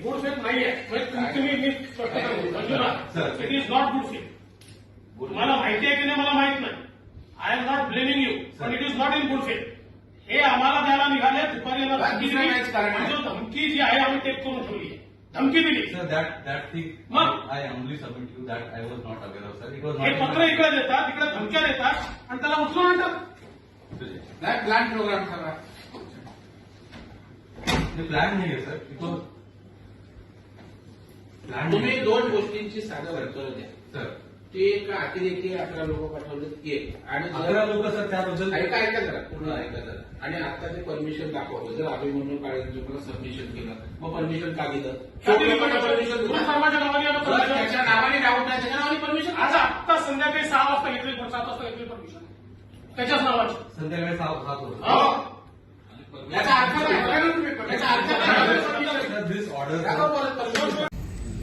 Good faith नाही आहे. तुम्ही मी स्पष्ट सांगतो Manjunath, it is not good faith. तुम्हाला माहिती आहे की नाही मला माहित नाही. I am not blaming you, पण it is not in good faith. हे आम्हाला द्यायला निघाले, दुपारी धमकी दिली. जो धमकी जी आहे आम्ही टेक करून ठेवली आहे. धमकी दिली. Sir, that thing, I humbly submit you that I was not aware of, sir. It was not. हे पत्र इकडे देतात, तिकडे धमक्या देतात आणि त्याला उचलून आणतात. प्लान प्रोग्राम ठरवा. हे प्लॅन नाही आहे सर. It was plan. तुम्ही दोन गोष्टींची साधं वर्तवलं द्या सर. ते एक अतिरेकी 11 लोक पाठवलेत एक आणि 11 लोक सर त्याबद्दल ऐका जरा पूर्ण ऐका जरा. आणि आता ते परमिशन दाखवलं जर अभिमन्यू काळे सबमिशन केलं मग परमिशन का दिलं? परमिशन सर्वांच्या नावाने आलं परमिशन. त्याच्या नावाने डाऊट नाही त्याच्या नावाने परमिशन. आज आत्ता संध्याकाळी 6 वाजता घेतली, 7 वाजता घेतली परमिशन त्याच्याच नावाची. संध्याकाळी 7 होतं. याचा अर्थ काय? याचा अर्थ काय? This order.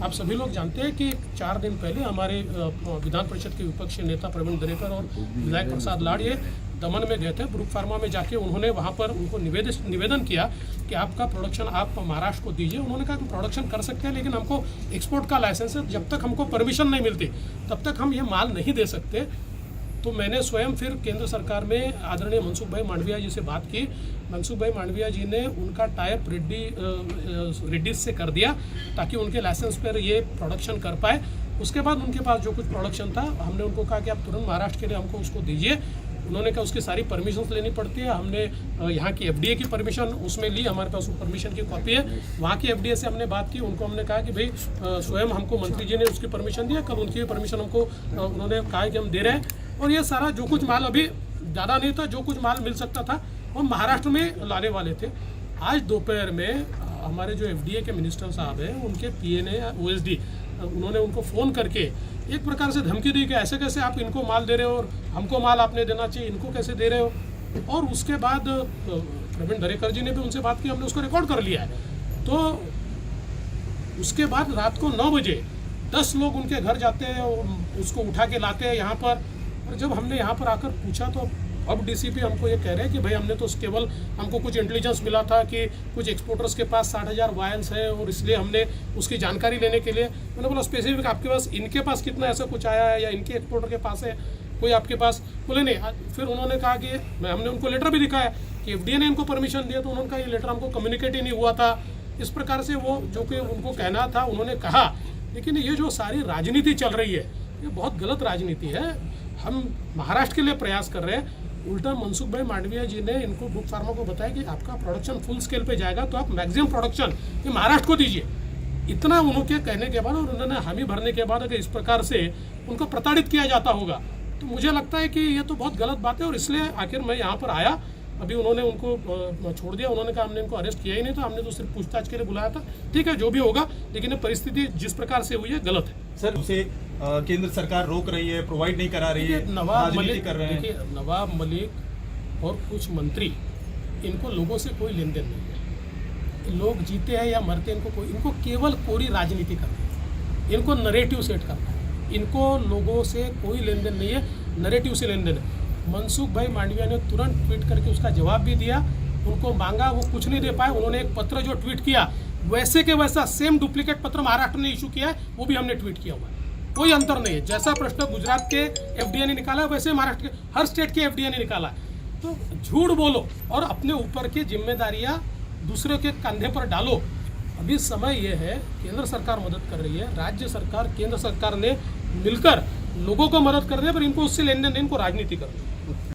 आप सभी लोग जानते हैं कि 4 दिन पहले हमारे विधान परिषद के विपक्षी नेता प्रवीण दरेकर और विधायक प्रसाद लाड़ ये दमन में गए थे. ब्रुक फार्मा में जाके उन्होंने वहां पर उनको निवेदन किया कि आपका प्रोडक्शन आप महाराष्ट्र को दीजिए. उन्होंने कहा कि प्रोडक्शन कर सकते हैं लेकिन हमको एक्सपोर्ट का लाइसेंस है, जब तक हमको परमिशन नहीं मिलती तब तक हम ये माल नहीं दे सकते. तो मैंने स्वयं फिर केंद्र सरकार में आदरणीय मनसुख भाई मांडविया जी से बात की. मनसुख भाई मांडविया जी ने उनका टाइप रेड्डीज से कर दिया ताकि उनके लाइसेंस पर ये प्रोडक्शन कर पाए. उसके बाद उनके पास जो कुछ प्रोडक्शन था हमने उनको कहा कि आप तुरंत महाराष्ट्र के लिए हमको उसको दीजिए. उन्होंने कहा उसकी सारी परमिशन लेनी पड़ती है. हमने यहाँ की FDA की परमिशन उसमें ली, हमारे पास वो परमिशन की कॉपी है. वहाँ की FDA से हमने बात की, उनको हमने कहा कि भाई स्वयं हमको मंत्री जी ने उसकी परमिशन दिया, कल उनकी परमिशन हमको उन्होंने कहा कि हम दे रहे हैं. और ये सारा जो कुछ माल अभी ज़्यादा नहीं था, जो कुछ माल मिल सकता था वो महाराष्ट्र में लाने वाले थे. आज दोपहर में हमारे जो FDA के मिनिस्टर साहब हैं उनके PA ने OSD उन्होंने उनको फ़ोन करके एक प्रकार से धमकी दी कि ऐसे कैसे आप इनको माल दे रहे हो और हमको माल आपने देना चाहिए, इनको कैसे दे रहे हो. और उसके बाद प्रवीण दरेकर जी ने भी उनसे बात की, हमने उसको रिकॉर्ड कर लिया है. तो उसके बाद रात को 9 बजे 10 लोग उनके घर जाते हैं, उसको उठा के लाते हैं यहाँ पर. और जब हमने यहाँ पर आकर पूछा तो अब DCP हमको ये कह रहे हैं कि भाई हमने तो केवल हमको कुछ इंटेलिजेंस मिला था कि कुछ एक्सपोर्टर्स के पास 60,000 वायल्स है और इसलिए हमने उसकी जानकारी लेने के लिए. मैंने बोला स्पेसिफिक आपके पास इनके पास कितना ऐसा कुछ आया है या इनके एक्सपोर्टर के पास है कोई आपके पास? बोले नहीं. फिर उन्होंने कहा कि हमने उनको लेटर भी दिखाया कि FDA ने इनको परमिशन दिया, तो उन्होंने कहा ये लेटर हमको कम्युनिकेट ही नहीं हुआ था. इस प्रकार से वो जो कि उनको कहना था उन्होंने कहा. लेकिन ये जो सारी राजनीति चल रही है ये बहुत गलत राजनीति है. हम महाराष्ट्र के लिए प्रयास कर रहे हैं. उल्टा मनसुख भाई मांडविया जी ने इनको ब्रुक फार्मा को बताया कि आपका प्रोडक्शन फुल स्केल पे जाएगा तो आप मैक्सिमम प्रोडक्शन ये महाराष्ट्र को दीजिए. इतना उनके कहने के बाद और उन्होंने हामी भरने के बाद अगर इस प्रकार से उनको प्रताड़ित किया जाता होगा तो मुझे लगता है कि ये तो बहुत गलत बात है. और इसलिए आखिर मैं यहाँ पर आया. अभी उन्होंने उनको छोड़ दिया. उन्होंने कहा हमने इनको अरेस्ट किया ही नहीं था, हमने तो सिर्फ पूछताछ के लिए बुलाया था. ठीक है, जो भी होगा, लेकिन परिस्थिति जिस प्रकार से हुई है गलत है. सर उसे केंद्र सरकार रोक रही है, प्रोवाइड नहीं करा रही है, नवाब मलिक कर रहे हैं. देखिए, नवाब मलिक और कुछ मंत्री, इनको लोगों से कोई लेन देन नहीं है. लोग जीते हैं या मरते हैं, इनको केवल कोरी राजनीति करनी है. इनको नरेटिव सेट करना है. इनको लोगों से कोई लेन देन नहीं है, नरेटिव से लेन देन है. मनसुख भाई मांडविया ने तुरंत ट्वीट करके उसका जवाब भी दिया. उनको मांगा, वो कुछ नहीं दे पाए. उन्होंने एक पत्र जो ट्वीट किया वैसे के वैसा सेम डुप्लीकेट पत्र महाराष्ट्र ने इशू किया है, वो भी हमने ट्वीट किया हुआ है. कोई अंतर नहीं है. जैसा प्रश्न गुजरात के FDA ने निकाला वैसे महाराष्ट्र के हर स्टेट के FDA ने निकाला है. तो झूठ बोलो और अपने ऊपर की जिम्मेदारियां दूसरे के कंधे पर डालो. अभी समय यह है, केंद्र सरकार मदद कर रही है, राज्य सरकार केंद्र सरकार ने मिलकर लोगों को मदद कर रहे हैं, पर इनको उससे लेन देन, इनको राजनीति करनी है.